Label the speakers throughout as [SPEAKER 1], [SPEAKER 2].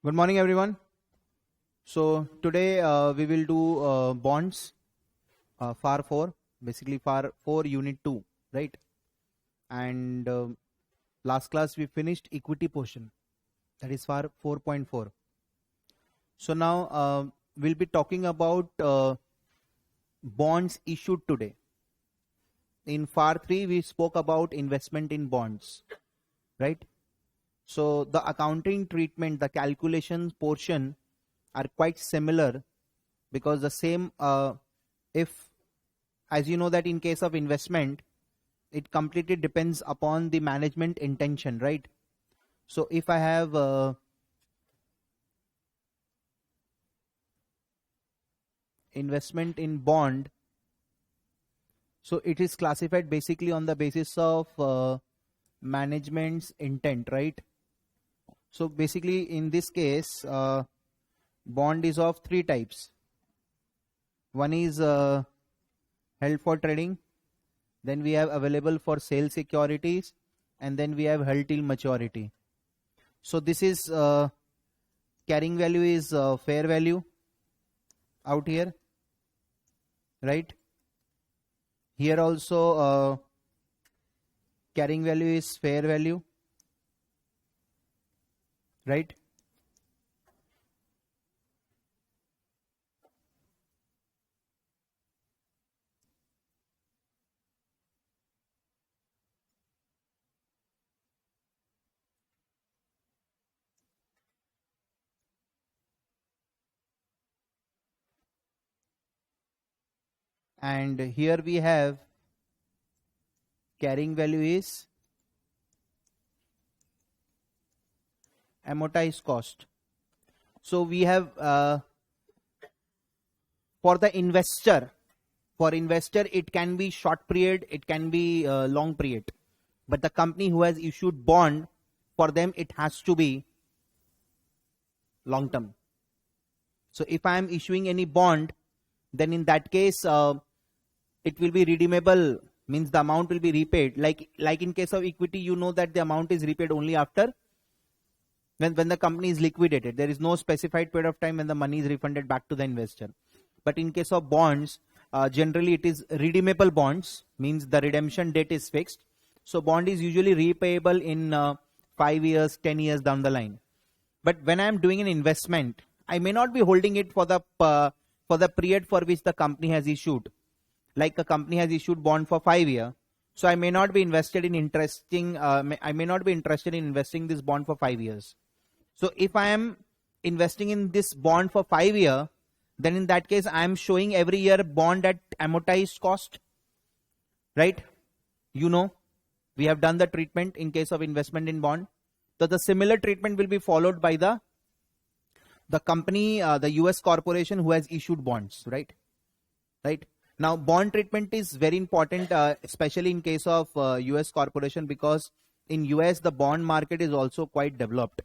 [SPEAKER 1] Good morning, everyone. So today we will do bonds, FAR 4, basically FAR 4 Unit 2, right? And last class we finished equity portion, that is FAR 4.4. So now we'll be talking about bonds issued today. In FAR 3 we spoke about investment in bonds, right? So the accounting treatment, the calculation portion are quite similar, because the same, if, as you know that in case of investment, it completely depends upon the management intention, right? So if I have investment in bond, so it is classified basically on the basis of management's intent, right? So basically in this case, bond is of three types. One is held for trading, then we have available for sale securities, and then we have held till maturity. So this is carrying value is fair value out here, right? Here also carrying value is fair value, right? And here we have carrying value is amortized cost. So we have for the investor, it can be short period, it can be long period, but the company who has issued bond, for them it has to be long term. So if I am issuing any bond, then in that case it will be redeemable, means the amount will be repaid. Like in case of equity, you know that the amount is repaid only after when the company is liquidated. There is no specified period of time when the money is refunded back to the investor. But in case of bonds, generally it is redeemable bonds, means the redemption date is fixed. So bond is usually repayable in 5 years, 10 years down the line. But when I am doing an investment, I may not be holding it for the period for which the company has issued. Like a company has issued bond for 5 years, so I may not be interested in investing this bond for 5 years. So if I am investing in this bond for 5 years, then in that case I am showing every year bond at amortized cost, right? You know, we have done the treatment in case of investment in bond. So the similar treatment will be followed by the company, the US corporation who has issued bonds, right? Now bond treatment is very important, especially in case of US corporation, because in US the bond market is also quite developed.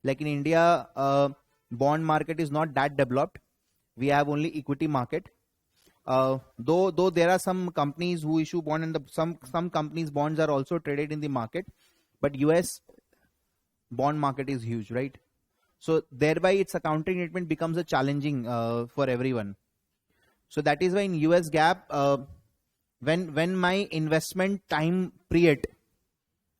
[SPEAKER 1] Like in India, bond market is not that developed. We have only equity market. Though there are some companies who issue bond, and some companies bonds are also traded in the market, but US bond market is huge, right? So thereby its accounting treatment becomes a challenging for everyone. So that is why in US GAAP, when my investment time period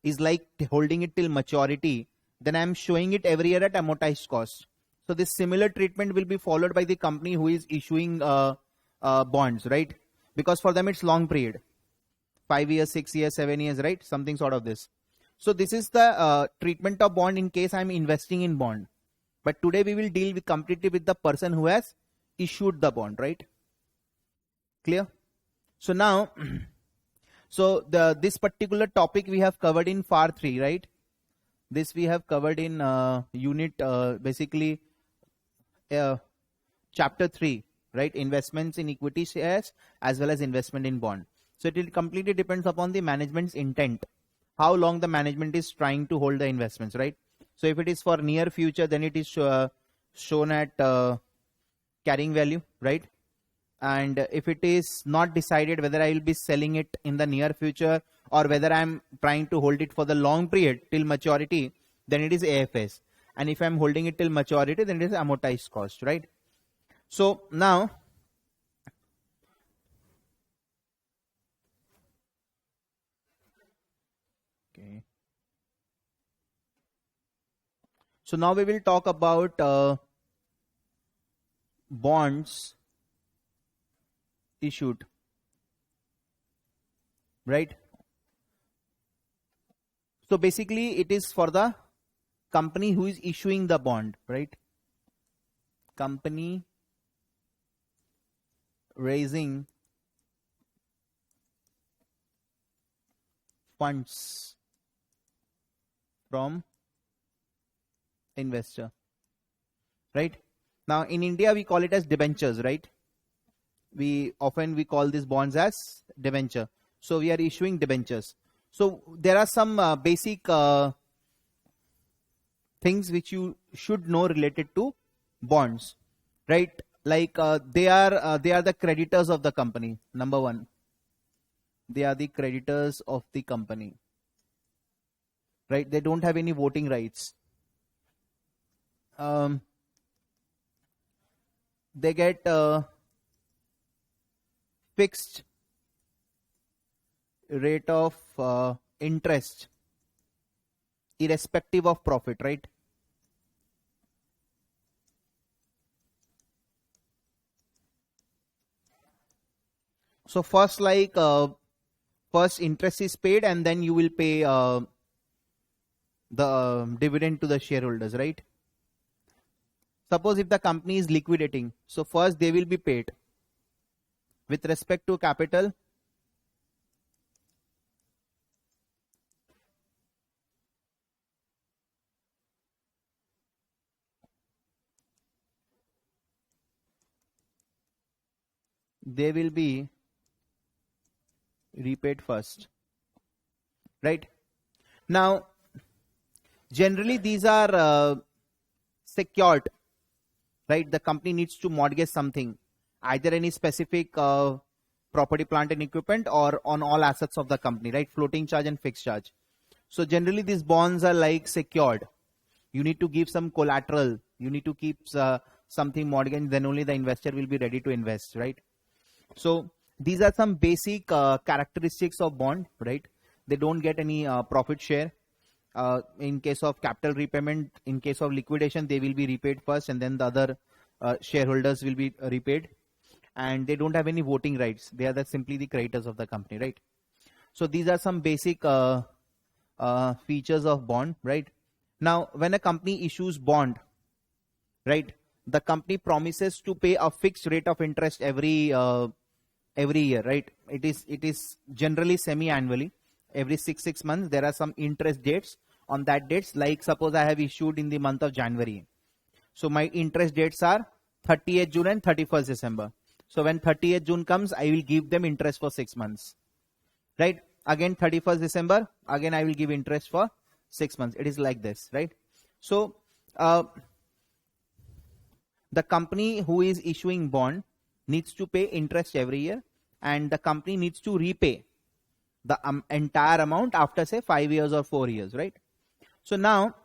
[SPEAKER 1] is like holding it till maturity, then I am showing it every year at amortized cost. So this similar treatment will be followed by the company who is issuing bonds, right? Because for them it's long period, 5 years, 6 years, 7 years, right? Something sort of this. So this is the treatment of bond in case I am investing in bond. But today we will deal completely with the person who has issued the bond, right? Clear? So now, this particular topic we have covered in FAR 3, right? This we have covered in unit, basically chapter 3, right? Investments in equity shares as well as investment in bond. So it completely depends upon the management's intent, how long the management is trying to hold the investments, right? So if it is for near future, then it is shown at carrying value, right? And if it is not decided whether I will be selling it in the near future or whether I am trying to hold it for the long period till maturity, then it is AFS. and if I'm holding it till maturity, then it is amortized cost, right? So now okay, so now we will talk about bonds issued, right? So basically it is for the company who is issuing the bond, right? Company raising funds from investor, right? Now in India we call it as debentures, right? We call these bonds as debenture. So we are issuing debentures. So there are some basic things which you should know related to bonds, right? Like they are the creditors of the company. Number one, they are the creditors of the company, right? They don't have any voting rights. They get fixed rate of interest irrespective of profit, right? So first, like first interest is paid, and then you will pay the dividend to the shareholders, right? Suppose if the company is liquidating, so first they will be paid with respect to capital. They will be repaid first, right? Now generally these are secured, right? The company needs to mortgage something, either any specific property, plant and equipment, or on all assets of the company, right? Floating charge and fixed charge. So generally these bonds are like secured. You need to give some collateral, you need to keep something mortgaged, then only the investor will be ready to invest, right? So these are some basic characteristics of bond, right? They don't get any profit share. In case of capital repayment, in case of liquidation, they will be repaid first, and then the other shareholders will be repaid. And they don't have any voting rights. They are simply the creditors of the company, right? So these are some basic features of bond, right? Now, when a company issues bond, right, the company promises to pay a fixed rate of interest every year, right? It is generally semi-annually. Every six months there are some interest dates. On that dates, like suppose I have issued in the month of January, so my interest dates are 30th June and 31st December. So when 30th June comes, I will give them interest for 6 months, right? Again 31st December, again I will give interest for 6 months. It is like this, right? So the company who is issuing bond needs to pay interest every year, and the company needs to repay the entire amount after say 5 years or 4 years, right? So now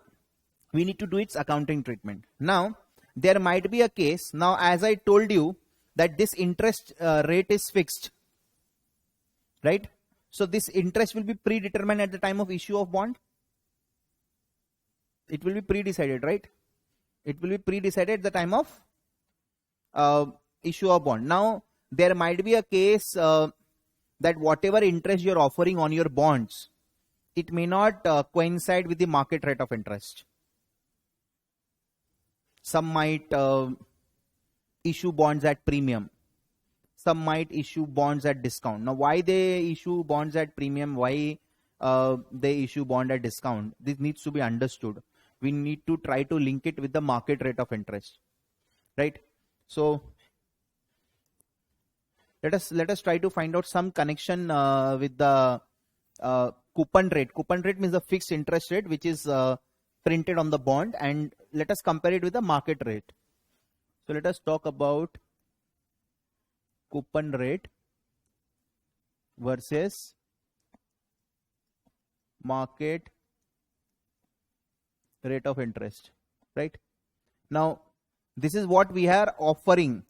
[SPEAKER 1] we need to do its accounting treatment. Now there might be a case, now as I told you that this interest rate is fixed, right? So this interest will be predetermined at the time of issue of bond. It will be pre-decided, right? It will be pre-decided at the time of issue of bond. Now there might be a case that whatever interest you're offering on your bonds, it may not coincide with the market rate of interest. Some might issue bonds at premium. Some might issue bonds at discount. Now why they issue bonds at premium, why they issue bond at discount, this needs to be understood. We need to try to link it with the market rate of interest, right? So let us try to find out some connection with the coupon rate. Coupon rate means the fixed interest rate which is printed on the bond, and let us compare it with the market rate. So let us talk about coupon rate versus market rate of interest. right? Now this is what we are offering,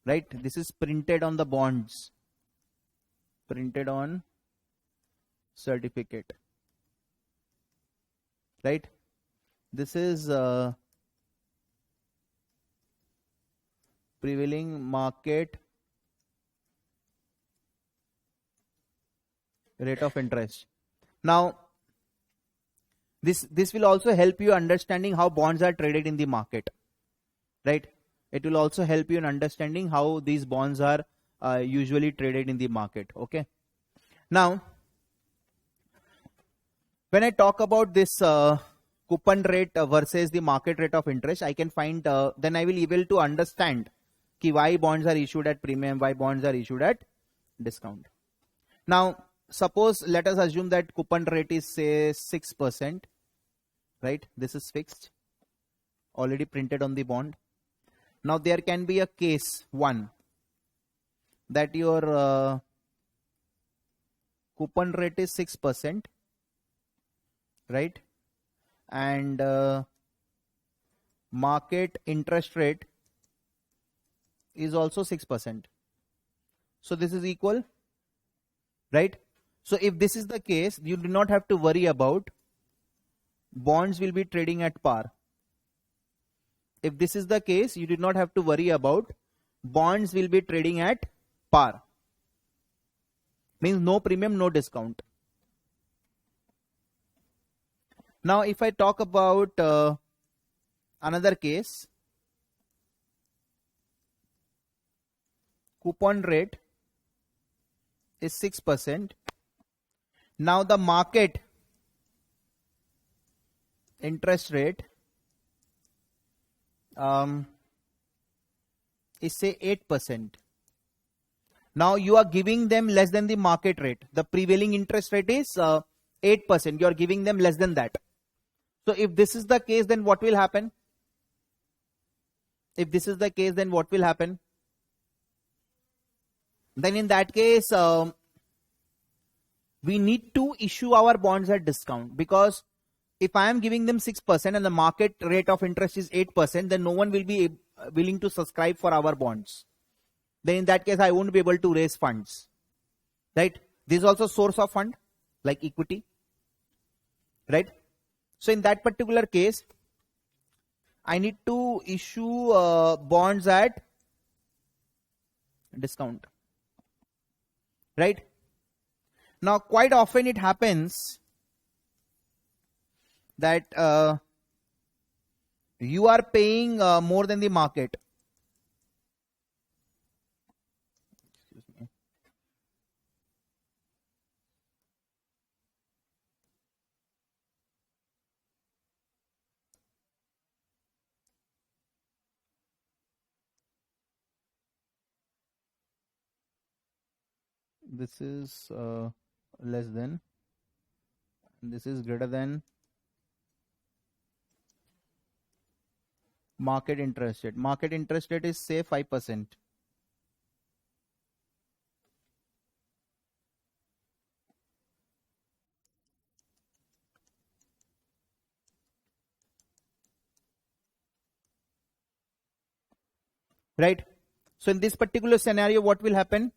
[SPEAKER 1] right? This is printed on the bonds, printed on certificate, right? This is prevailing market rate of interest. Now this will also help you understanding how bonds are traded in the market, right? It will also help you in understanding how these bonds are usually traded in the market. Okay, now when I talk about this coupon rate versus the market rate of interest, I can find then I will be able to understand ki why bonds are issued at premium, why bonds are issued at discount. Now suppose, let us assume that coupon rate is say 6%, right? This is fixed, already printed on the bond. Now there can be a case one, that your coupon rate is 6%, right? And market interest rate is also 6%. So this is equal, right? So if this is the case, you do not have to worry about bonds will be trading at par. If this is the case, you do not have to worry about bonds will be trading at par. Means no premium, no discount. Now if I talk about another case, coupon rate is 6%. Now the market interest rate is say 8%. Now you are giving them less than the market rate. The prevailing interest rate is 8%. You are giving them less than that. So if this is the case, then what will happen? If this is the case, then what will happen? Then in that case, we need to issue our bonds at discount, because if I am giving them 6% and the market rate of interest is 8%, then no one will be willing to subscribe for our bonds. Then in that case, I won't be able to raise funds, right? This is also source of fund, like equity, right? So in that particular case, I need to issue bonds at discount, right? Now quite often it happens that you are paying more than the market. Excuse me. This is less than, this is greater than market interest rate. Market interest rate is say 5%. Right? So in this particular scenario, what will happen?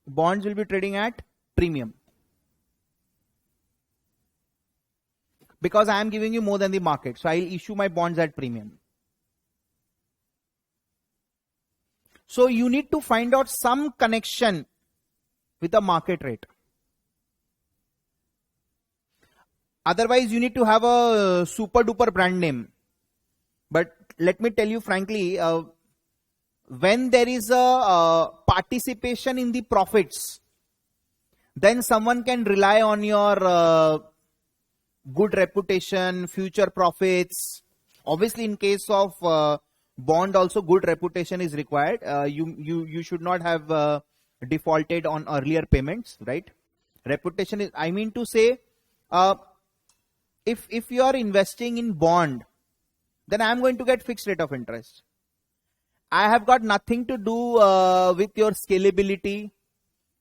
[SPEAKER 1] Bonds will be trading at premium, because I am giving you more than the market. So I will issue my bonds at premium. So you need to find out some connection with the market rate. Otherwise, you need to have a super duper brand name. But let me tell you frankly, when there is a participation in the profits, then someone can rely on your good reputation, future profits. Obviously, in case of bond, also good reputation is required. You should not have defaulted on earlier payments, right? Reputation is, I mean to say, if you are investing in bond, then I am going to get fixed rate of interest. I have got nothing to do with your scalability,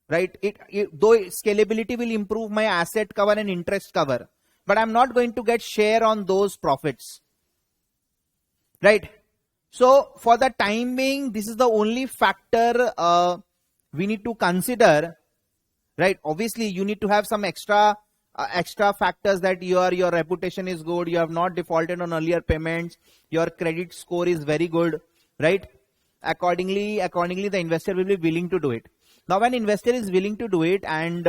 [SPEAKER 1] right? Though scalability will improve my asset cover and interest cover, but I'm not going to get share on those profits, right? So for the time being, this is the only factor we need to consider, right? Obviously, you need to have some extra factors, that your reputation is good, you have not defaulted on earlier payments, your credit score is very good, right? Accordingly, the investor will be willing to do it. Now, when investor is willing to do it, and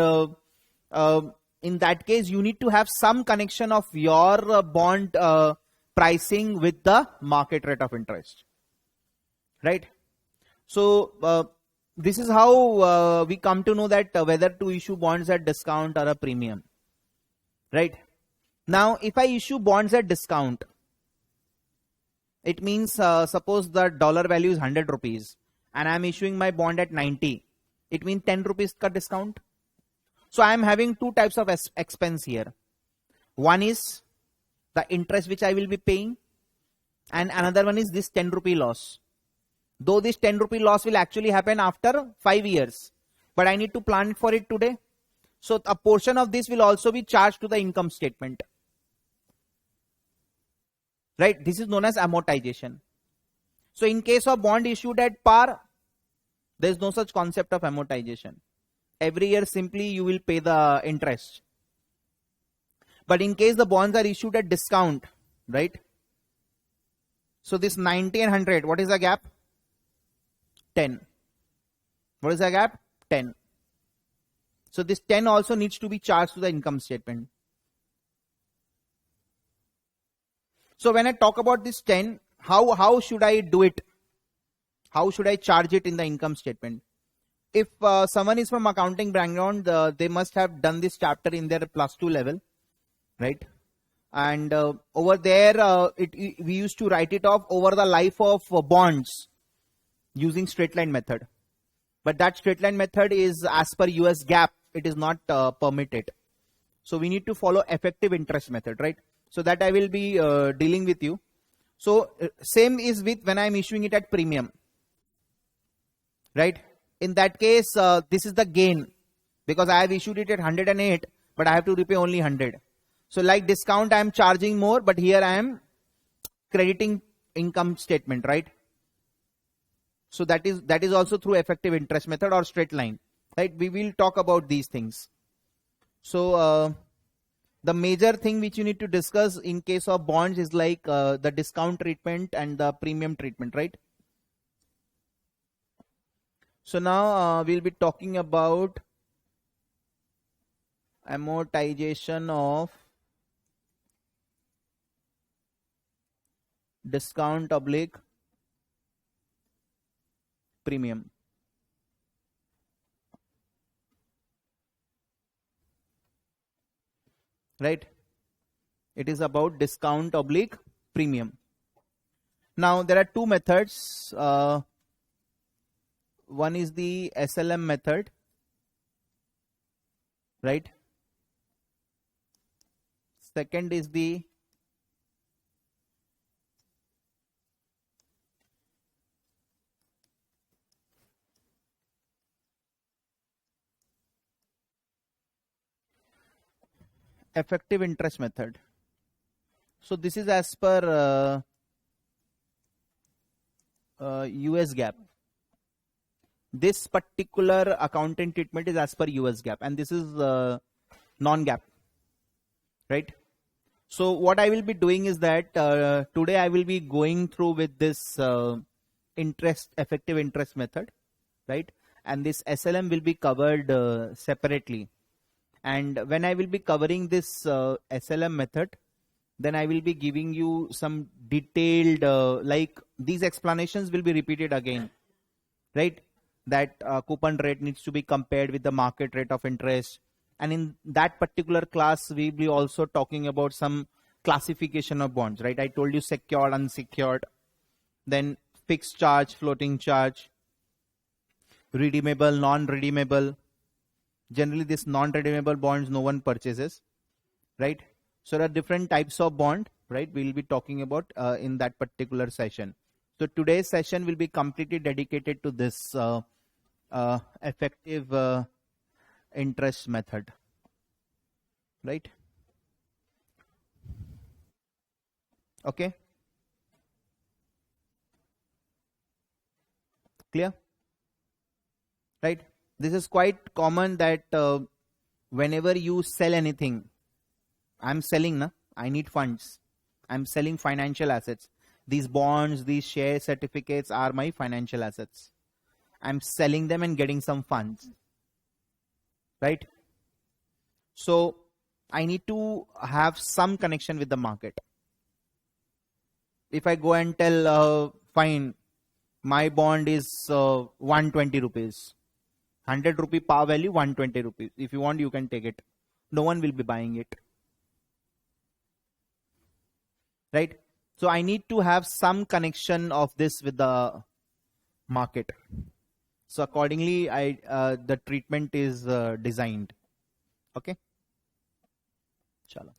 [SPEAKER 1] in that case, you need to have some connection of your bond pricing with the market rate of interest, right? So this is how we come to know that whether to issue bonds at discount or a premium, right? Now, if I issue bonds at discount, it means suppose the dollar value is 100 rupees and I am issuing my bond at 90. It means 10 rupees ka discount. So I am having two types of expense here. One is the interest which I will be paying, and another one is this 10 rupee loss. Though this 10 rupee loss will actually happen after 5 years, but I need to plan for it today. So a portion of this will also be charged to the income statement, right? This is known as amortization. So in case of bond issued at par, there is no such concept of amortization. Every year simply you will pay the interest. But in case the bonds are issued at discount, right? So this 90 and 100, what is the gap? 10. What is the gap? 10. So this 10 also needs to be charged to the income statement. So when I talk about this 10, how should I do it? How should I charge it in the income statement? If someone is from accounting background, they must have done this chapter in their +2 level, right? And over there, we used to write it off over the life of bonds using straight line method. But that straight line method is as per US GAAP, it is not permitted. So we need to follow effective interest method, right? So that I will be dealing with you. So same is with when I am issuing it at premium, right? In that case, this is the gain, because I have issued it at 108, but I have to repay only 100. So like discount, I am charging more, but here I am crediting income statement, right? So that is also through effective interest method or straight line, right? We will talk about these things. So the major thing which you need to discuss in case of bonds is like the discount treatment and the premium treatment, right? So now we'll be talking about amortization of discount oblique premium. Right? It is about discount oblique premium. Now there are two methods. One is the SLM method, right? Second is the effective interest method. So this is as per US GAAP. This particular accounting treatment is as per US GAAP, and this is non-GAAP, right? So what I will be doing is that today I will be going through with this effective interest method, right? And this SLM will be covered separately. And when I will be covering this SLM method, then I will be giving you some detailed, like these explanations will be repeated again, right? That coupon rate needs to be compared with the market rate of interest. And in that particular class, we will be also talking about some classification of bonds, right? I told you secured, unsecured, then fixed charge, floating charge, redeemable, non-redeemable. Generally, this non-redeemable bonds no one purchases, right? So there are different types of bond, right? We will be talking about in that particular session. So today's session will be completely dedicated to this effective interest method, right? Okay, clear? Right? This is quite common that whenever you sell anything, I'm selling, na? I need funds. I'm selling financial assets. These bonds, these share certificates are my financial assets. I'm selling them and getting some funds, right? So I need to have some connection with the market. If I go and tell, fine, my bond is 120 rupees, 100 rupee par value, 120 rupees. If you want, you can take it. No one will be buying it, right? So I need to have some connection of this with the market. So accordingly, the treatment is designed. Okay. Chala.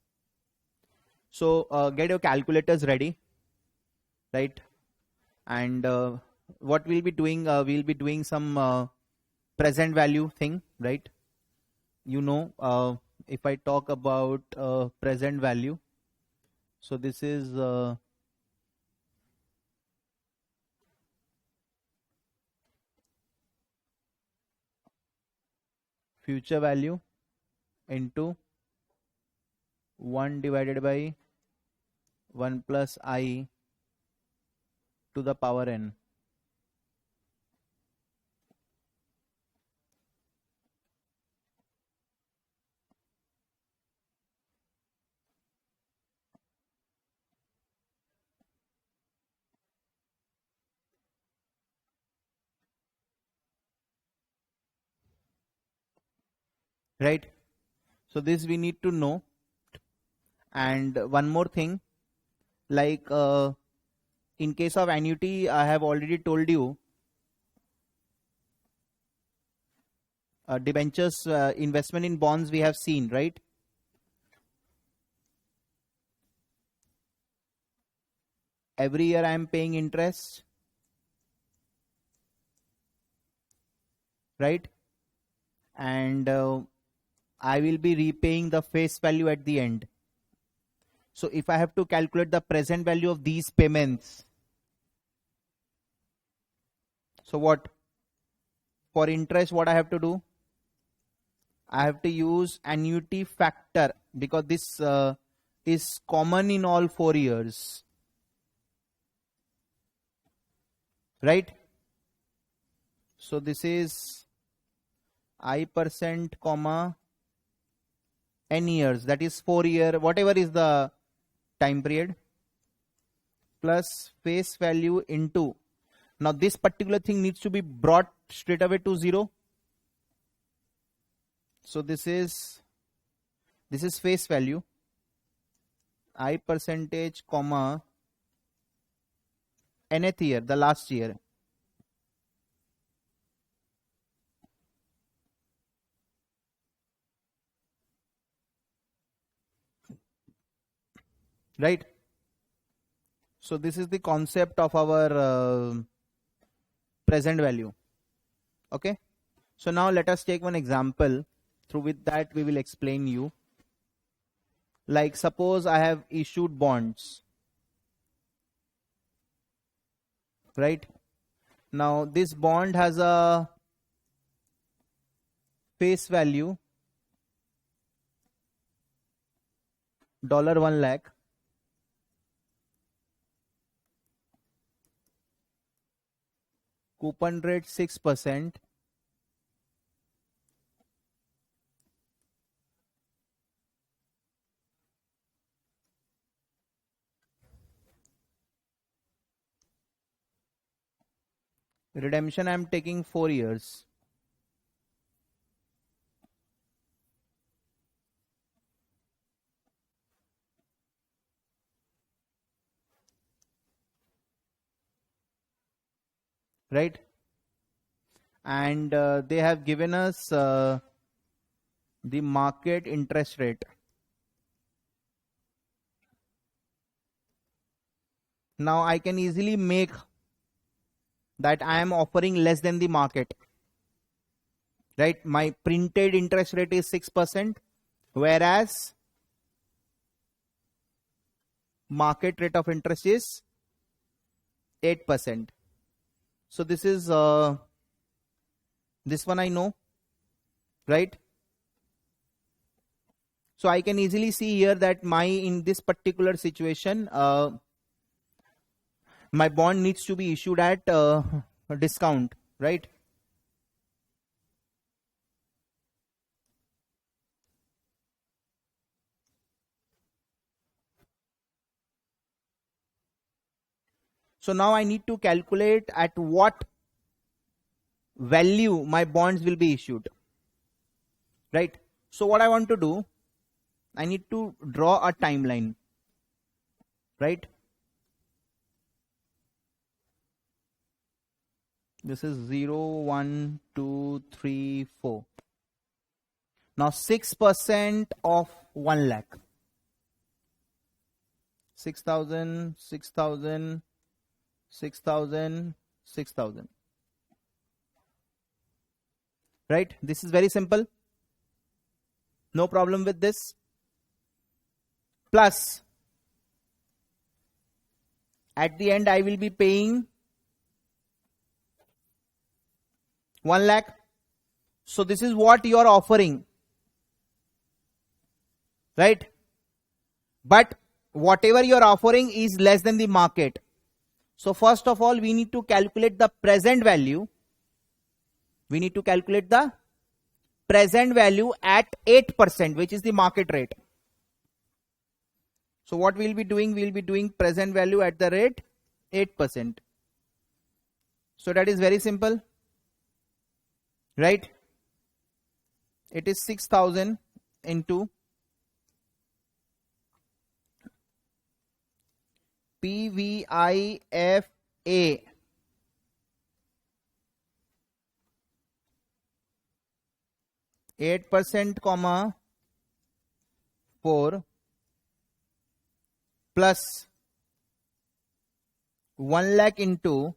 [SPEAKER 1] So get your calculators ready, right? And what we'll be doing, some present value thing, right? If I talk about present value, so this is future value into 1 divided by 1 plus I to the power n. Right? So this we need to know. And one more thing, like in case of annuity, I have already told you, debentures, investment in bonds we have seen, right? Every year I am paying interest, right? And I will be repaying the face value at the end. So if I have to calculate the present value of these payments, so what? For interest, what I have to do? I have to use annuity factor, because this is common in all 4 years, right? So this is I% comma n years, that is 4 year, whatever is the time period, plus face value into, now this particular thing needs to be brought straight away to 0. So this is face value, I% comma nth year, the last year, right? So this is the concept of our present value. Okay. So now let us take one example. Through with that we will explain you. Like suppose I have issued bonds, right? Now this bond has a face value $1 lakh, coupon rate 6%, redemption I am taking 4 years, right? And they have given us the market interest rate. Now I can easily make that I am offering less than the market, right? My printed interest rate is 6%, whereas market rate of interest is 8%. So this is this one I know, right? So I can easily see here that in this particular situation, my bond needs to be issued at a discount, right? So now I need to calculate at what value my bonds will be issued, right? So what I want to do, I need to draw a timeline, right? This is 0, 1, 2, 3, 4. Now 6% of 1 lakh. 6,000, 6,000, 6,000, 6,000. Right? This is very simple. No problem with this. Plus, at the end I will be paying 1 lakh. So this is what you are offering. Right? But whatever you are offering is less than the market. So first of all, we need to calculate the present value. We need to calculate the present value at 8%, which is the market rate. So what we'll be doing, we'll be doing present value at the rate 8%. So that is very simple, right? It is 6,000 into PVIFA 8%, 4 plus 1 lakh into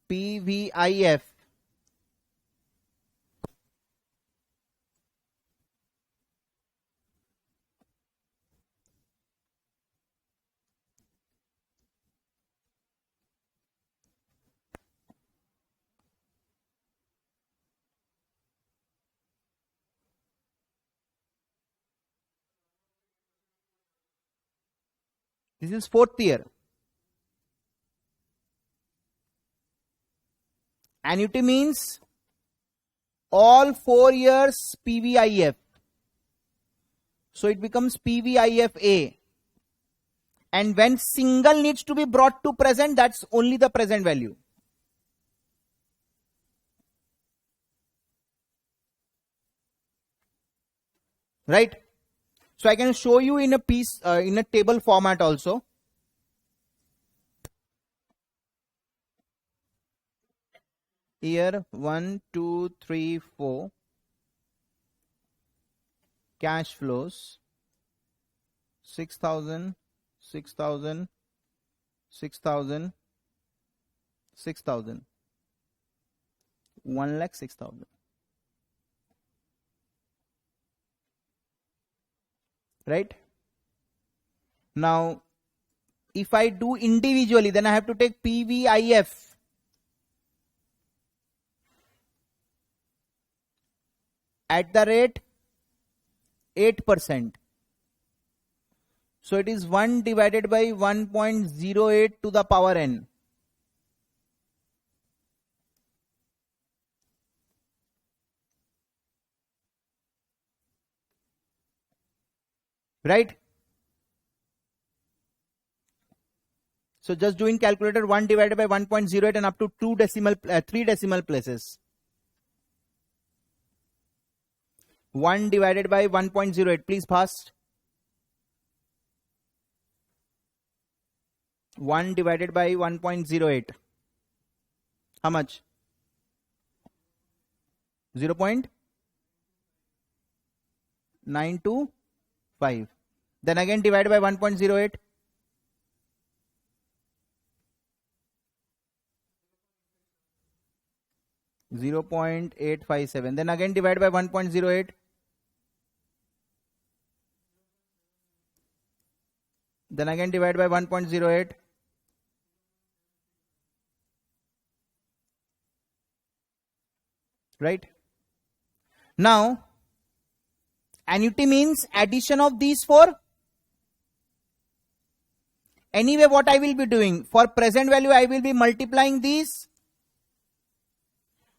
[SPEAKER 1] PVIF This is 4th year. Annuity means all 4 years PVIF. So it becomes PVIFA. And when single needs to be brought to present, that's only the present value. Right? So I can show you in a piece, in a table format also. Year 1, 2, 3, 4. Cash flows 6,000, 6,000, 6,000, 6,000. 1 lakh 6,000. Right? Now, if I do individually, then I have to take PVIF. At the rate 8%. So it is 1 divided by 1.08 to the power n. Right? So just doing calculator, 1 divided by 1.08 and up to 3 decimal places. 1 divided by 1.08, please fast. 1 divided by 1.08. How much? 0.925. Then again divide by 1.08. 0.857. Then again divide by 1.08. Then again divide by 1.08. Right? Now, annuity means addition of these four. Anyway, what I will be doing, for present value, I will be multiplying these.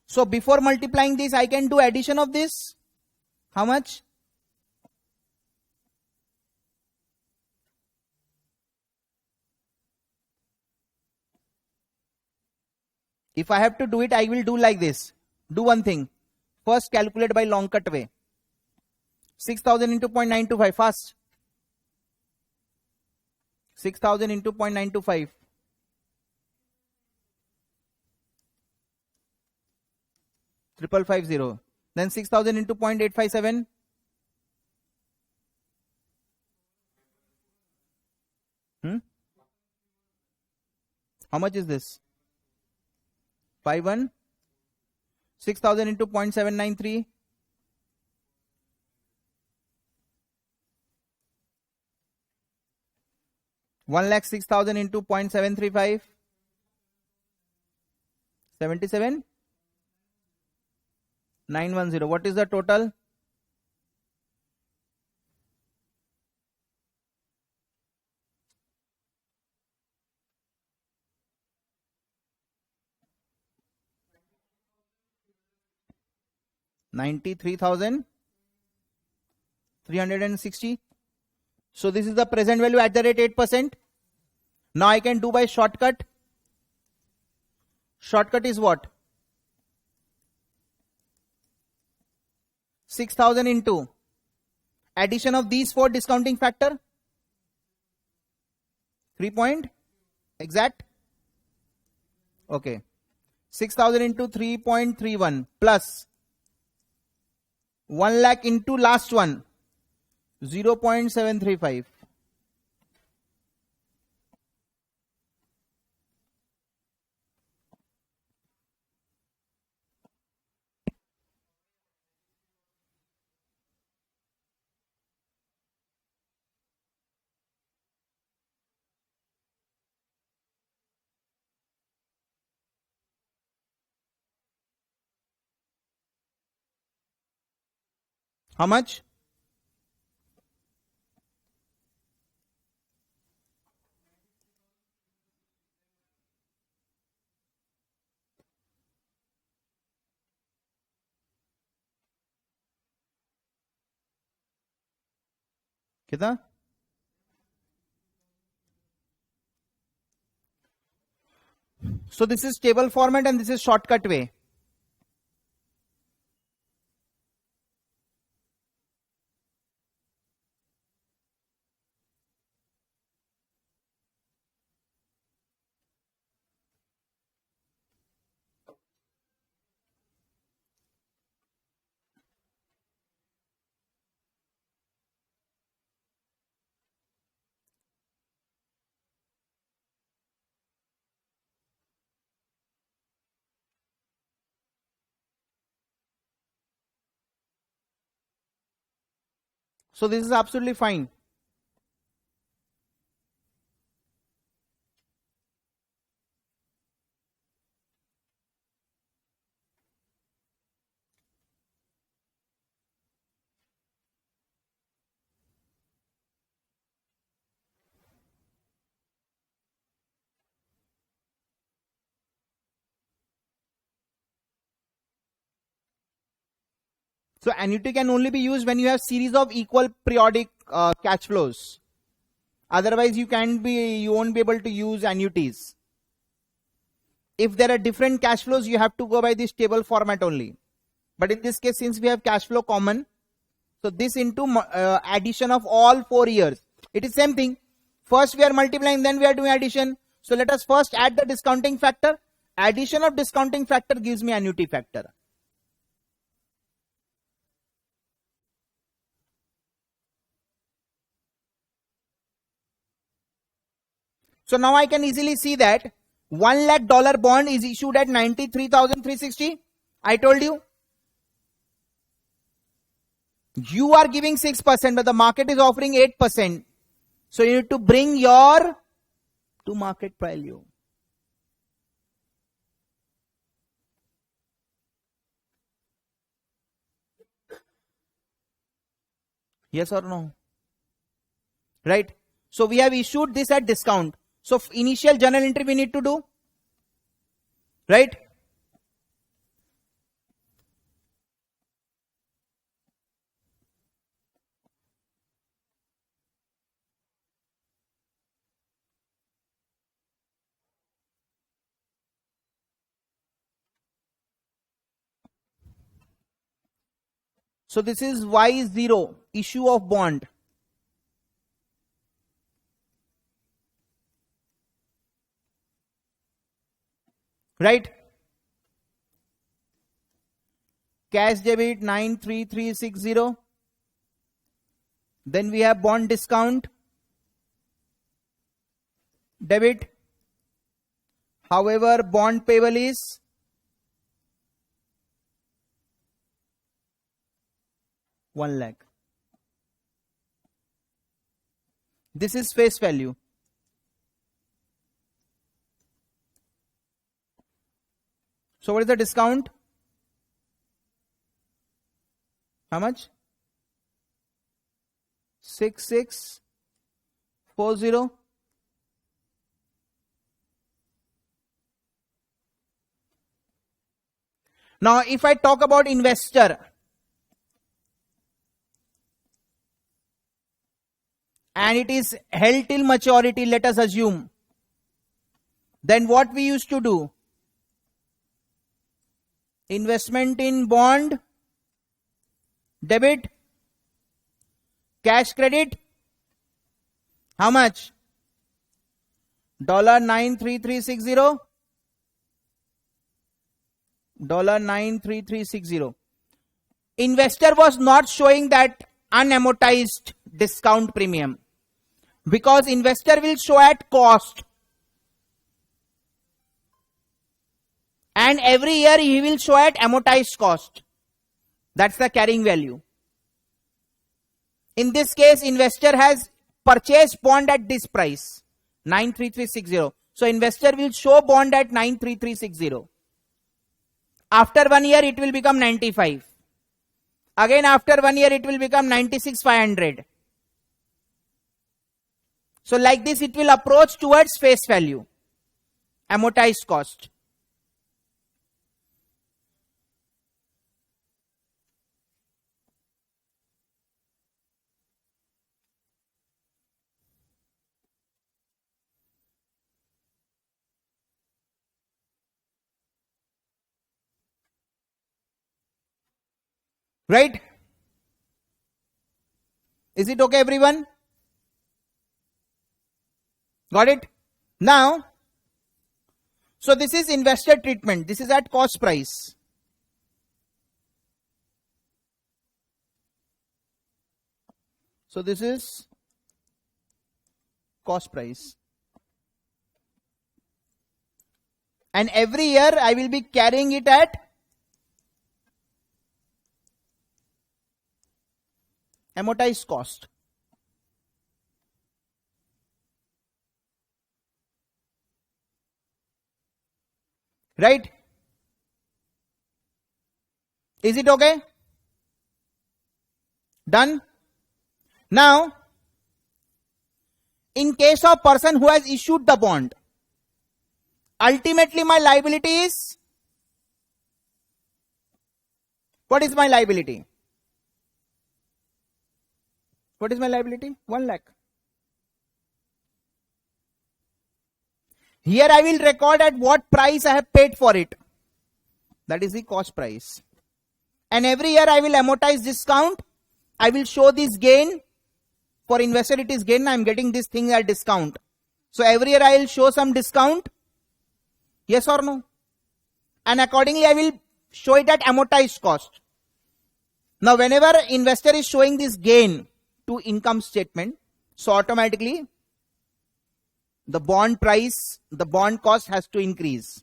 [SPEAKER 1] So before multiplying this, I can do addition of this. How much? If I have to do it, I will do like this. Do one thing. First calculate by long cut way. 6000 into 0.925 fast. 6000 into 0.925. Triple 50. Then 6000 into 0.857. How much is this? 51. 6000 into 0.793. 1,06,000 into 0.735. 77. 910. What is the total? $93,360. So this is the present value at the rate 8%. Now I can do by shortcut. Shortcut is what? 6,000 into addition of these four discounting factor. 3 point exact. Okay. 6,000 into 3.31 plus 1 lakh into last one 0.735. How much? कितना? So this is table format and this is shortcut way. So this is absolutely fine. So annuity can only be used when you have series of equal periodic cash flows. Otherwise you won't be able to use annuities. If there are different cash flows, you have to go by this table format only. But in this case, since we have cash flow common, so this into addition of all 4 years. It is same thing. First we are multiplying, then we are doing addition. So let us first add the discounting factor. Addition of discounting factor gives me annuity factor. So now I can easily see that $1 lakh bond is issued at 93,360. I told you. You are giving 6%, but the market is offering 8%. So you need to bring your to market value. Yes or no? Right? So we have issued this at discount. So initial journal entry we need to do. Right? So this is Y0, issue of bond. Right? Cash debit 93360. Then we have bond discount. Debit. However, bond payable is 1 lakh. This is face value. So what is the discount? How much? 6640. Now if I talk about investor, and it is held till maturity, let us assume, then what we used to do? Investment in bond, debit, cash credit, how much? $93360. $93360. Investor was not showing that unamortized discount premium, because investor will show at cost, and every year he will show at amortized cost. That's the carrying value. In this case, investor has purchased bond at this price, 93360. So investor will show bond at 93360. After 1 year it will become 95. Again after 1 year it will become 96,500. So like this it will approach towards face value, amortized cost. Right? Is it okay, everyone? Got it? Now, so this is investor treatment. This is at cost price. So this is cost price. And every year I will be carrying it at amortized cost. Right? Is it okay? Done? Now, in case of person who has issued the bond, ultimately my liability is, what is my liability? What is my liability? 1 lakh. Here I will record at what price I have paid for it. That is the cost price. And every year I will amortize discount. I will show this gain. For investor it is gain. I am getting this thing at discount. So every year I will show some discount. Yes or no? And accordingly I will show it at amortized cost. Now whenever investor is showing this gain to income statement, so automatically the bond price, the bond cost has to increase,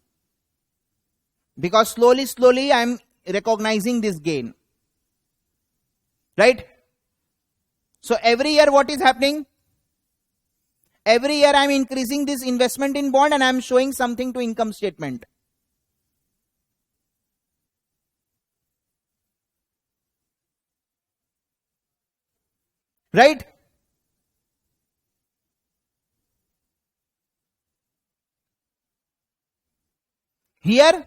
[SPEAKER 1] because slowly I am recognizing this gain. Right? So every year what is happening? Every year I'm increasing this investment in bond and I'm showing something to income statement. Right? Here,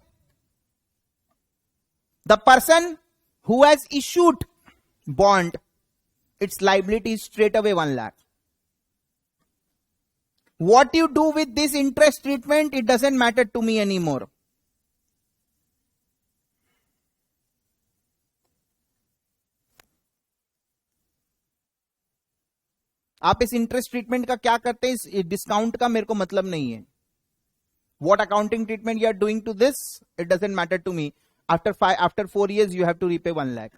[SPEAKER 1] the person who has issued bond, its liability is straight away 1 lakh. What you do with this interest treatment, it doesn't matter to me anymore. आप इस interest treatment का क्या करते हैं, इस discount का मेरे को मतलब नहीं है. What accounting treatment you are doing to this, it doesn't matter to me. After 4 years, you have to repay 1 lakh.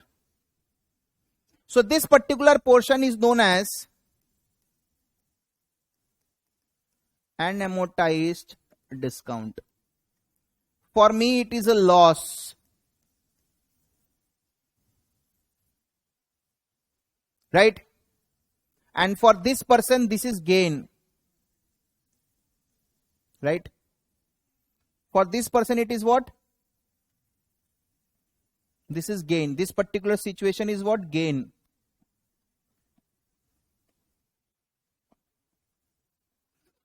[SPEAKER 1] So this particular portion is known as an amortized discount. For me, it is a loss. Right? And for this person, this is gain. Right? For this person, it is what? This is gain. This particular situation is what? Gain.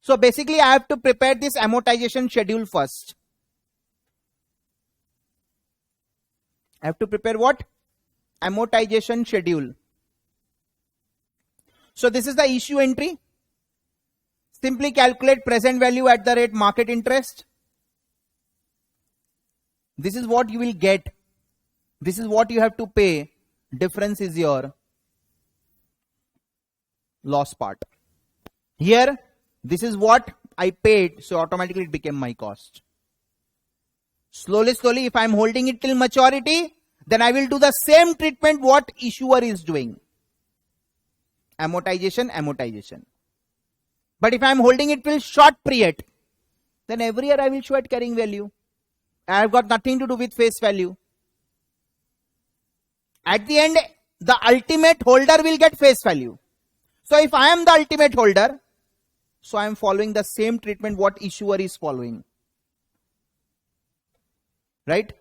[SPEAKER 1] So basically, I have to prepare this amortization schedule first. I have to prepare what? Amortization schedule. So this is the issue entry. Simply calculate present value at the rate market interest. This is what you will get. This is what you have to pay. Difference is your loss part. Here, this is what I paid, so automatically it became my cost. Slowly, if I am holding it till maturity, then I will do the same treatment what issuer is doing. Amortization. But if I am holding it till short period, then every year I will show at carrying value. I have got nothing to do with face value. At the end, the ultimate holder will get face value. So if I am the ultimate holder, so I am following the same treatment what issuer is following. Right?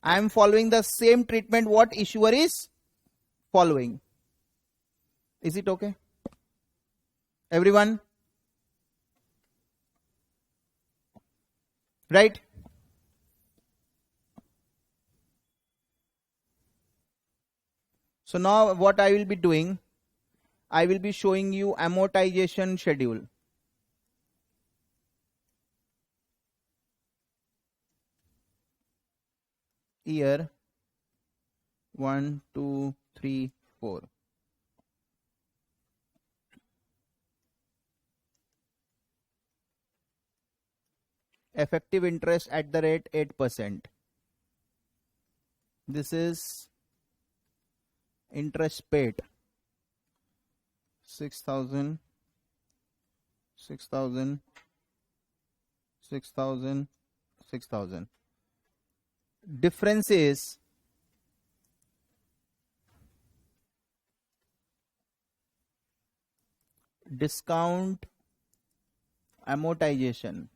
[SPEAKER 1] I am following the same treatment what issuer is following. Is it okay? Everyone? Right? So now what I will be doing, I will be showing you amortization schedule. Year 1, 2, 3, 4. Effective interest at the rate 8%. This is interest paid. 6,000, 6,000, 6,000, 6,000. Difference is discount amortization.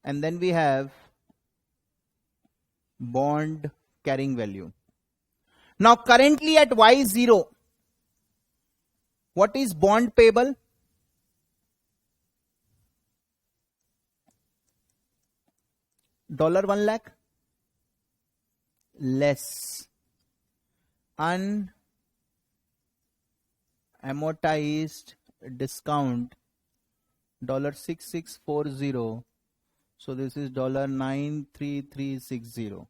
[SPEAKER 1] And then we have bond carrying value. Now currently at Y0, what is bond payable? $1 lakh less unamortized discount $6640. So this is $93360.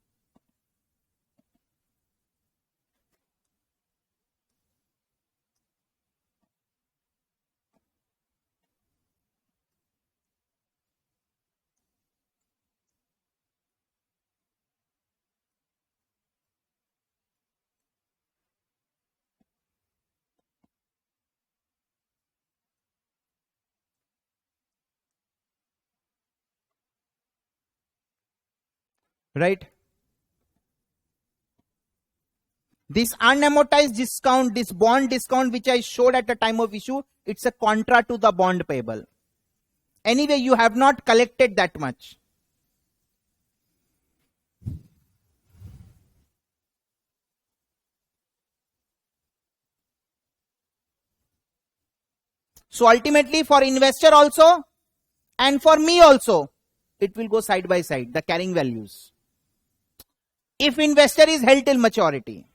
[SPEAKER 1] right? This unamortized discount, this bond discount which I showed at the time of issue, it's a contra to the bond payable. Anyway, you have not collected that much. So ultimately for investor also and for me also, it will go side by side, the carrying values. If investor is held till maturity.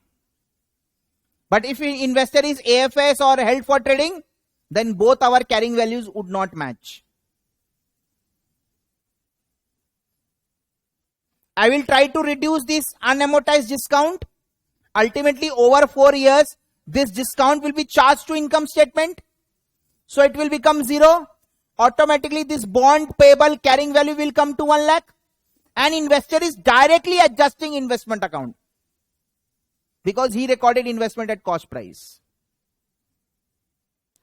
[SPEAKER 1] But if investor is AFS or held for trading, then both our carrying values would not match. I will try to reduce this unamortized discount. Ultimately, over 4 years, this discount will be charged to income statement. So it will become 0. Automatically, this bond payable carrying value will come to 1 lakh. And investor is directly adjusting investment account, because he recorded investment at cost price.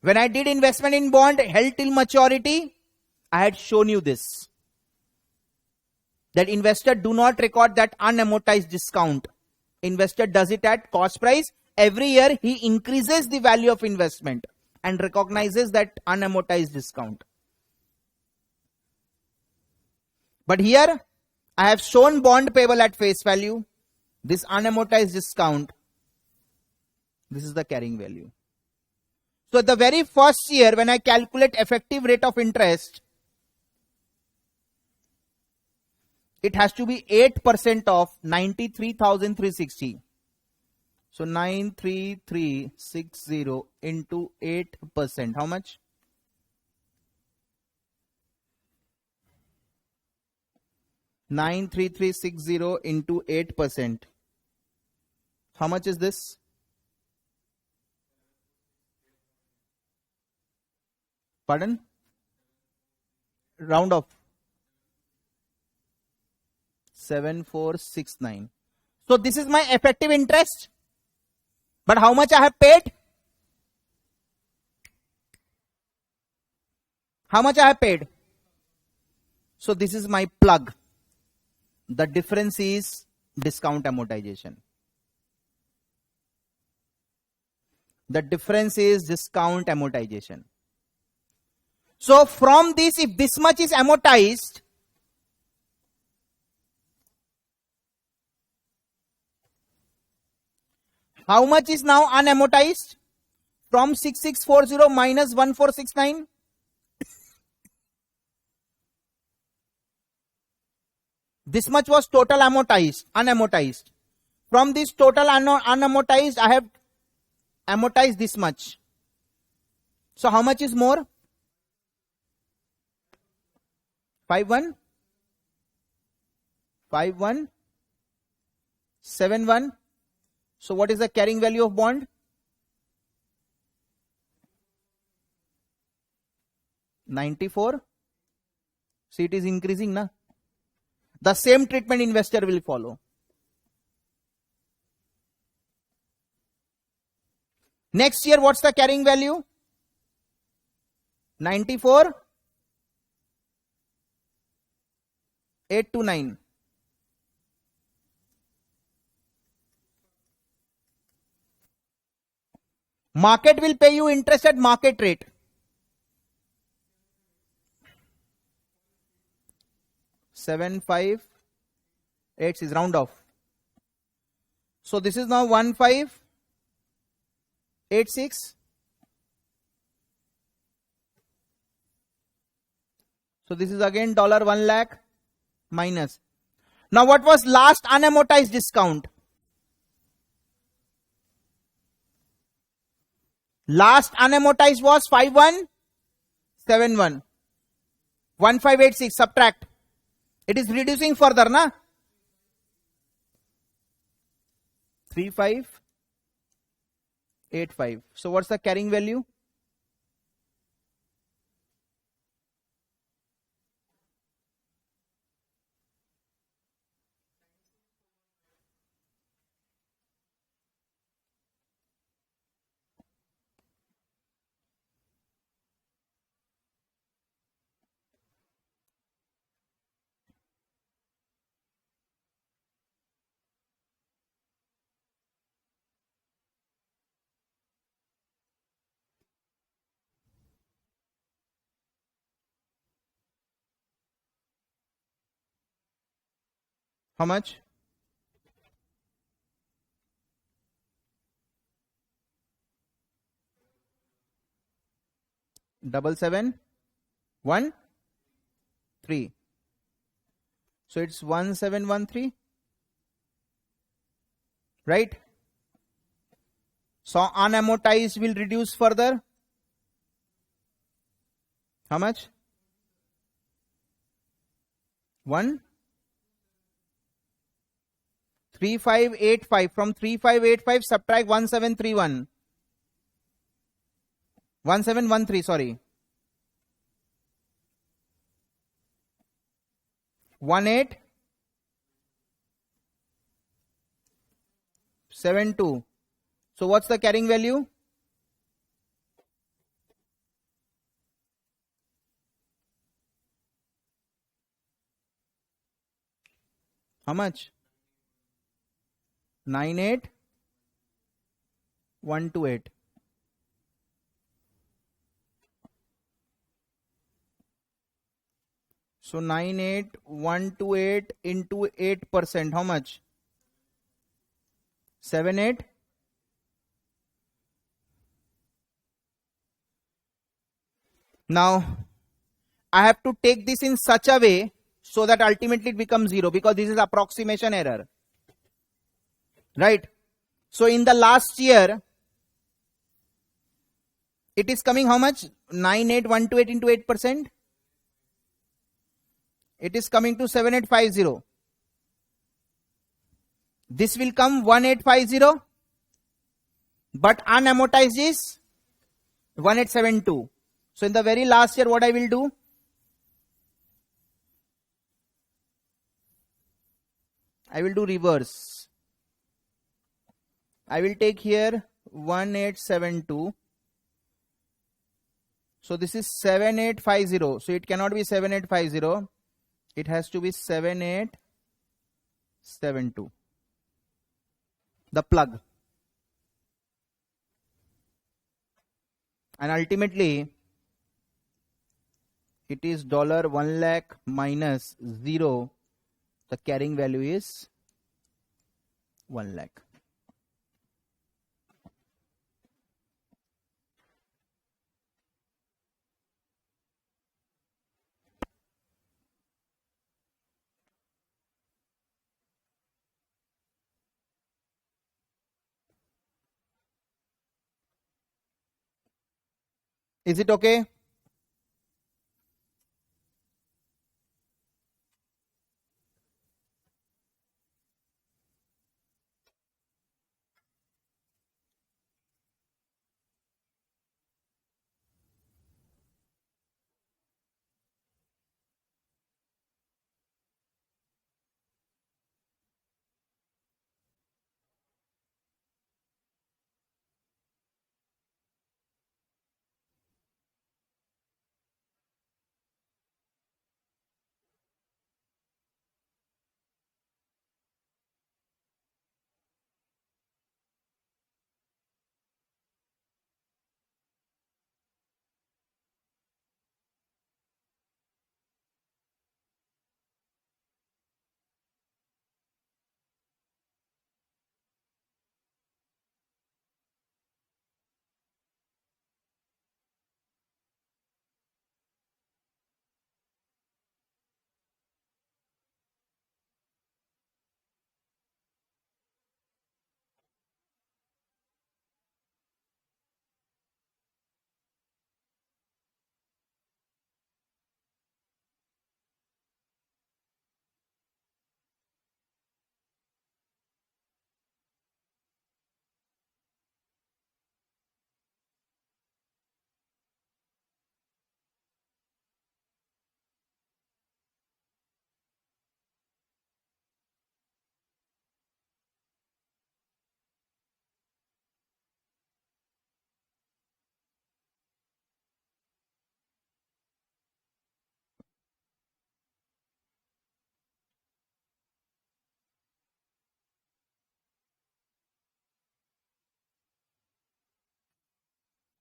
[SPEAKER 1] When I did investment in bond held till maturity, I had shown you this. That investor do not record that unamortized discount. Investor does it at cost price. Every year he increases the value of investment and recognizes that unamortized discount. But here I have shown bond payable at face value. This unamortized discount, this is the carrying value. So the very first year when I calculate effective rate of interest, it has to be 8% of 93,360. So 93360 into 8%. How much? $93360 into 8%. How much is this? Pardon? Round off. 7469. So this is my effective interest. But how much I have paid? How much I have paid? So this is my plug. The difference is discount amortization. The difference is discount amortization. So from this, if this much is amortized, how much is now unamortized? From 6640 minus 1469. This much was total amortized, unamortized. From this total unamortized, I have amortized this much. So how much is more? 5171. So what is the carrying value of bond? 94. See, it is increasing, na? The same treatment investor will follow. Next year, what's the carrying value? 94. 829. Market will pay you interest at market rate. Seven, 5, 8 is round off. So this is now 1586. So this is again $1 lakh minus. Now what was last unamortized discount? Last unamortized was 5171. 1586, subtract. It is reducing further, na? 3585. So what's the carrying value? How much? Double 713. So it's 1713, right? So unamortized will reduce further. How much? 3585. From 3585 subtract 1731. 1713, sorry. 1872. So what's the carrying value? How much? 98128. So 98128 into 8%. How much? 78. Now I have to take this in such a way so that ultimately it becomes 0, because this is approximation error, right? So in the last year it is coming how much? 98128 into 8%. It is coming to 7850. This will come 1850, but unamortized is 1872. So in the very last year, what I will do? I will do reverse. I will take here 1872. So this is 7850. So it cannot be 7850. It has to be 7872. The plug. And ultimately it is $1 lakh minus 0. The carrying value is 1 lakh. Is it okay?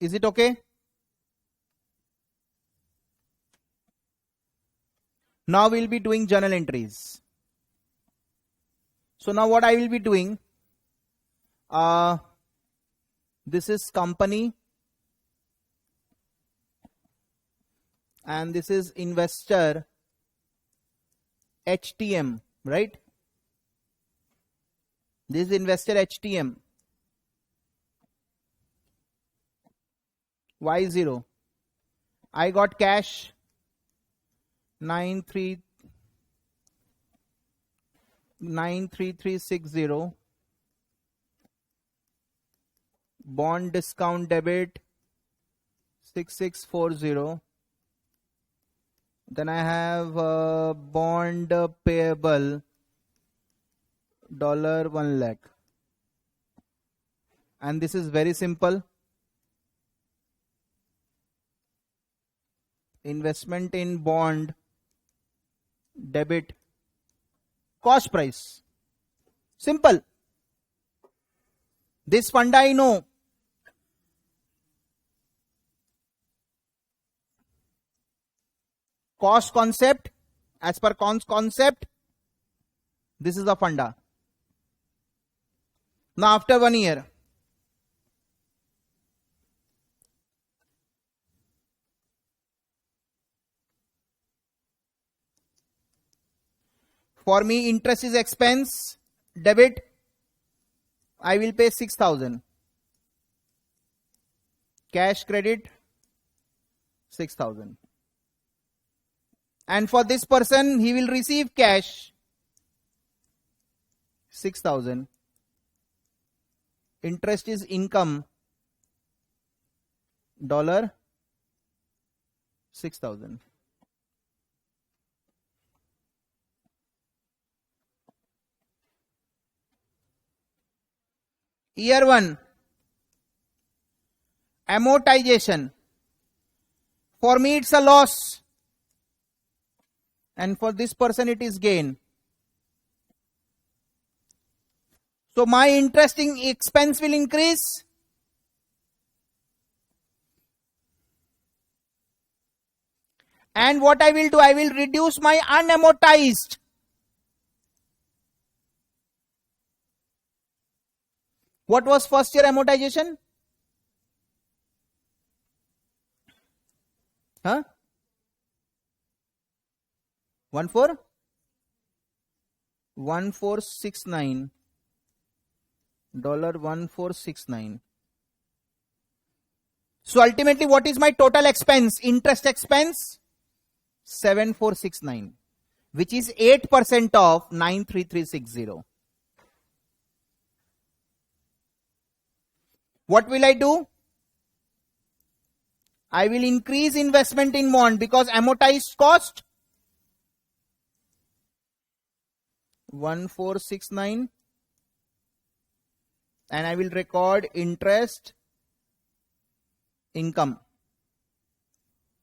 [SPEAKER 1] Is it okay? Now we'll be doing journal entries. So now what I will be doing, this is company and this is investor HTM, right? This is investor HTM. Y0. I got cash 93360. Bond discount debit 6640. Then I have bond payable $1 lakh. And this is very simple. Investment in bond debit cost price. Simple. This fund I know. Cost concept, as per concept, this is the funda. Now after 1 year, for me interest is expense, debit, I will pay 6,000. Cash credit 6,000. And for this person, he will receive cash 6,000. Interest is income $6,000. Year 1, amortization. For me it's a loss. And for this person it is gain. So my interesting expense will increase. And what I will do, I will reduce my unamortized. What was first year amortization? Huh? 1469 $1469. So ultimately what is my total expense? Interest expense 7469, which is 8% of 93360. What will I do? I will increase investment in bond because amortized cost 1469, and I will record interest income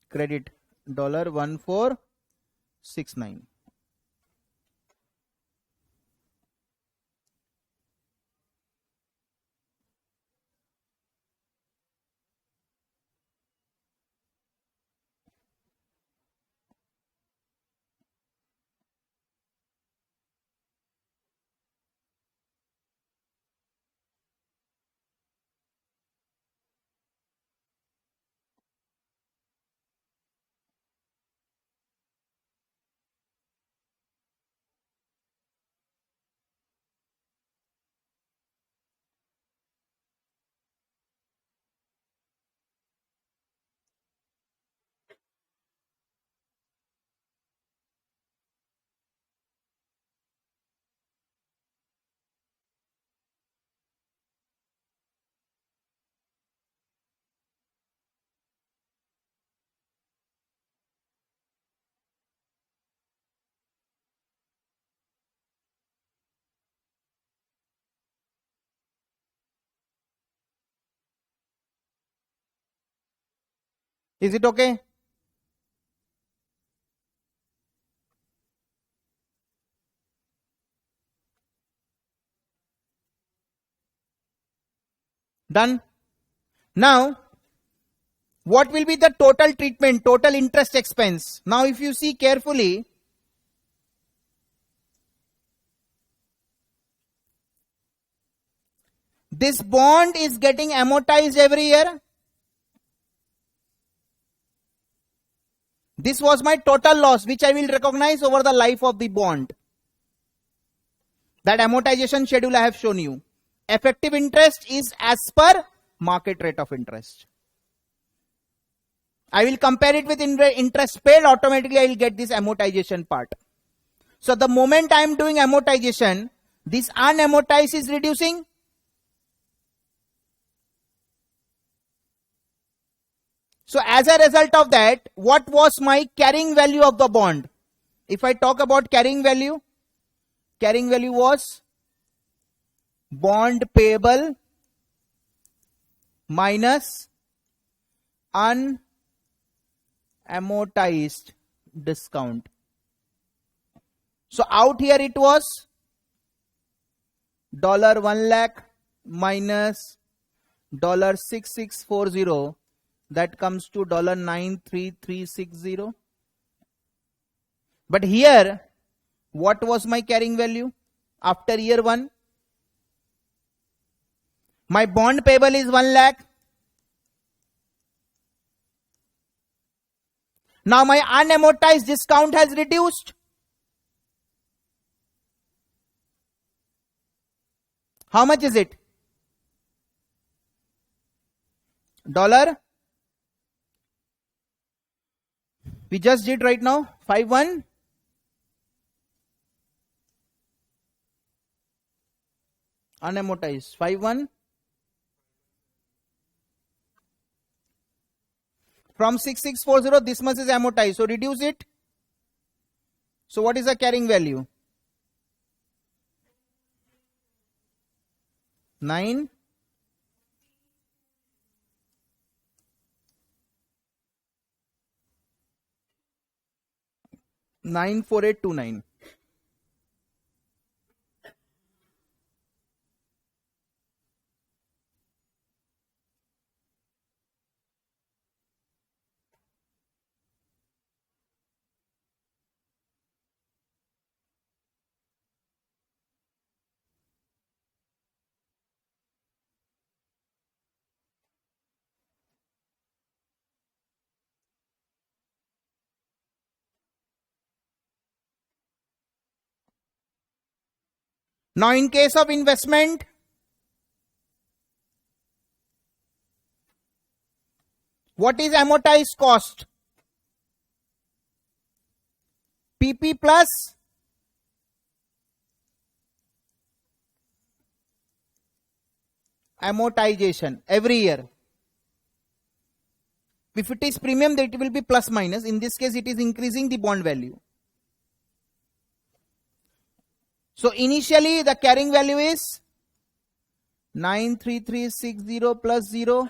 [SPEAKER 1] credit $1469. Is it okay? Done. Now, what will be the total treatment, total interest expense? Now, if you see carefully, This bond is getting amortized every year. This was my total loss, which I will recognize over the life of the bond. That amortization schedule I have shown you. Effective interest is as per market rate of interest. I will compare it with interest paid, automatically I will get this amortization part. So the moment I am doing amortization, this unamortized is reducing. So as a result of that, what was my carrying value of the bond? If I talk about carrying value was bond payable minus unamortized discount. So out here it was $1 lakh minus $6640. That comes to $93360. But here, what was my carrying value after year 1? My bond payable is 1 lakh. Now my unamortized discount has reduced. How much is it? Dollar. We just did right now. 51. Unamortized. 51. From 6640, this much is amortized. So reduce it. So what is the carrying value? 9. 94829. Now in case of investment, what is amortized cost? PP plus amortization every year. If it is premium, then it will be plus minus. In this case, it is increasing the bond value. So initially the carrying value is 93360 plus 0,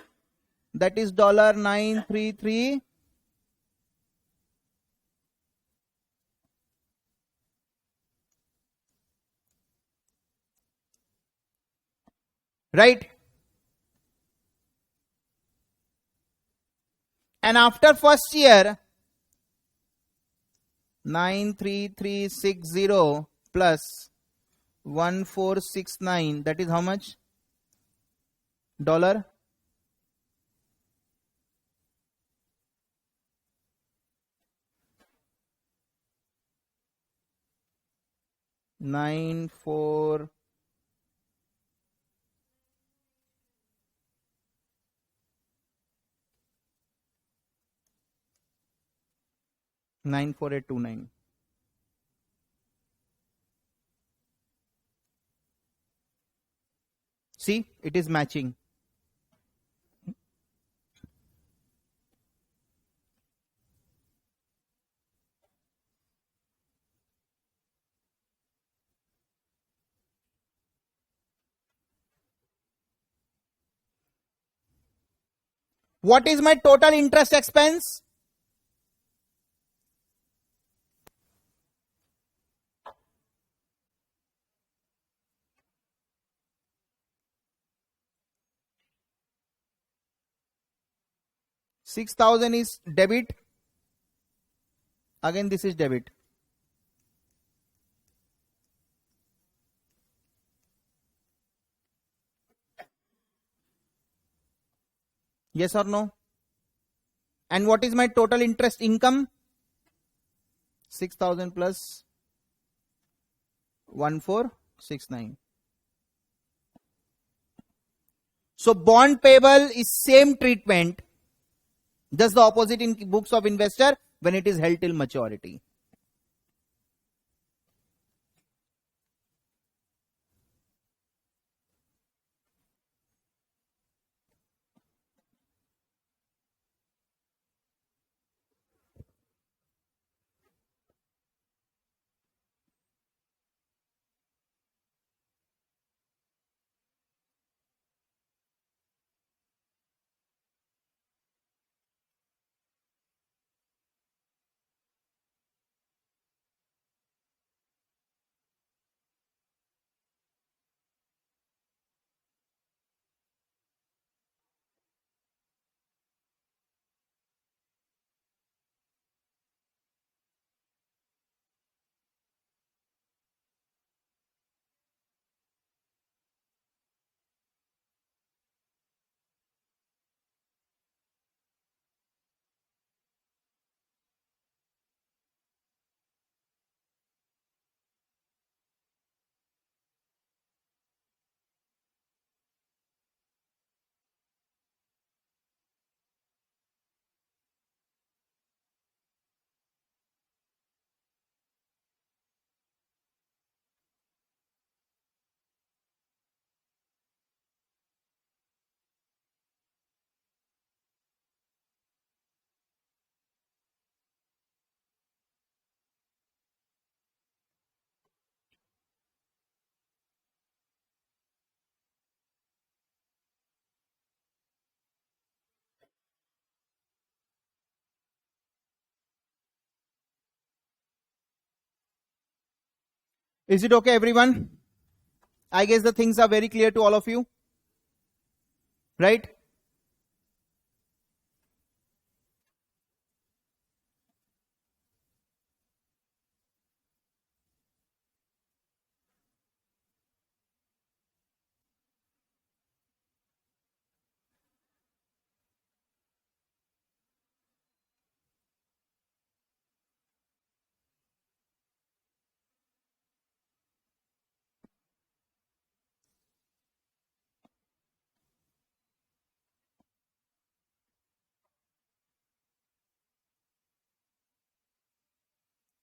[SPEAKER 1] that is $933. Right? And after first year, 93360 plus 1469, that is how much? Dollar. Nine four 94829. See, it is matching. What is my total interest expense? $6,000 is debit. Again, this is debit. Yes or no? And what is my total interest income? 6,000 plus 1469. So bond payable is same treatment, just the opposite in books of investor when it is held till maturity. Is it okay, everyone? I guess the things are very clear to all of you, right?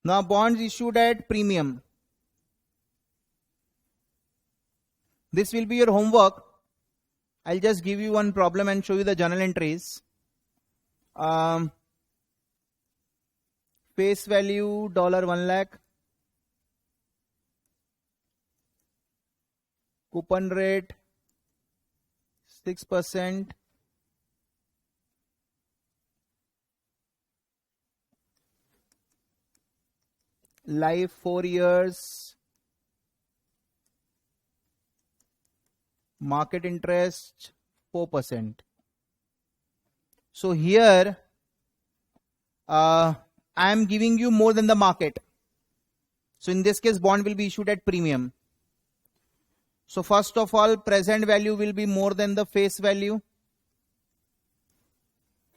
[SPEAKER 1] Now bonds issued at premium. This will be your homework. I'll just give you one problem and show you the journal entries. Face value $1 lakh. Coupon rate 6%. Life 4 years. Market interest 4%. So here I am giving you more than the market. So in this case bond will be issued at premium. So first of all, present value will be more than the face value,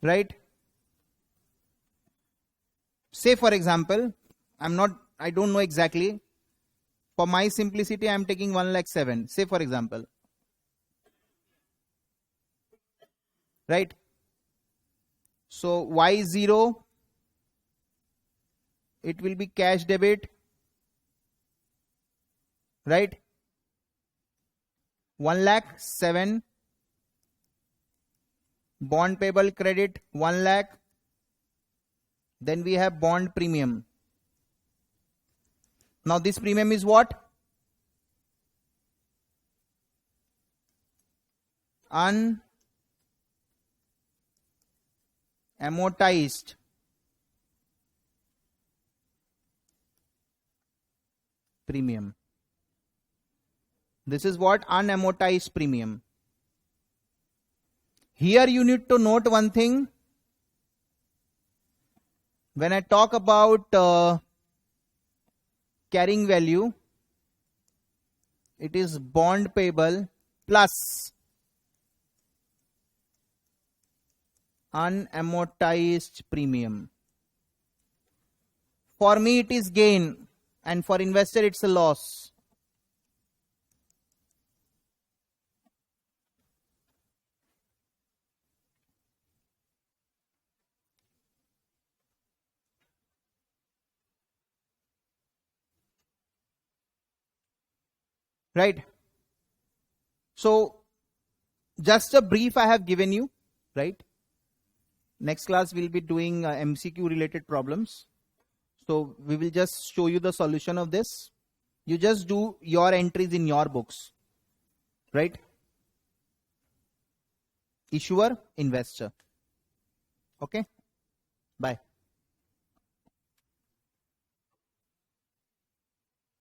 [SPEAKER 1] right? Say for example, I don't know exactly. For my simplicity, I am taking 1,07,000. Say for example, right? So Y0, it will be cash debit, right? 1,07,000. Bond payable credit 1 lakh. Then we have bond premium. Now this premium is what? Unamortized premium. This is what? Unamortized premium. Here you need to note one thing. When I talk about carrying value, it is bond payable plus unamortized premium. For me it is gain and for investor it's a loss. Right? So just a brief I have given you, right? Next class we'll be doing MCQ related problems. So we will just show you the solution of this. You just do your entries in your books, right? Issuer, investor. Okay. Bye.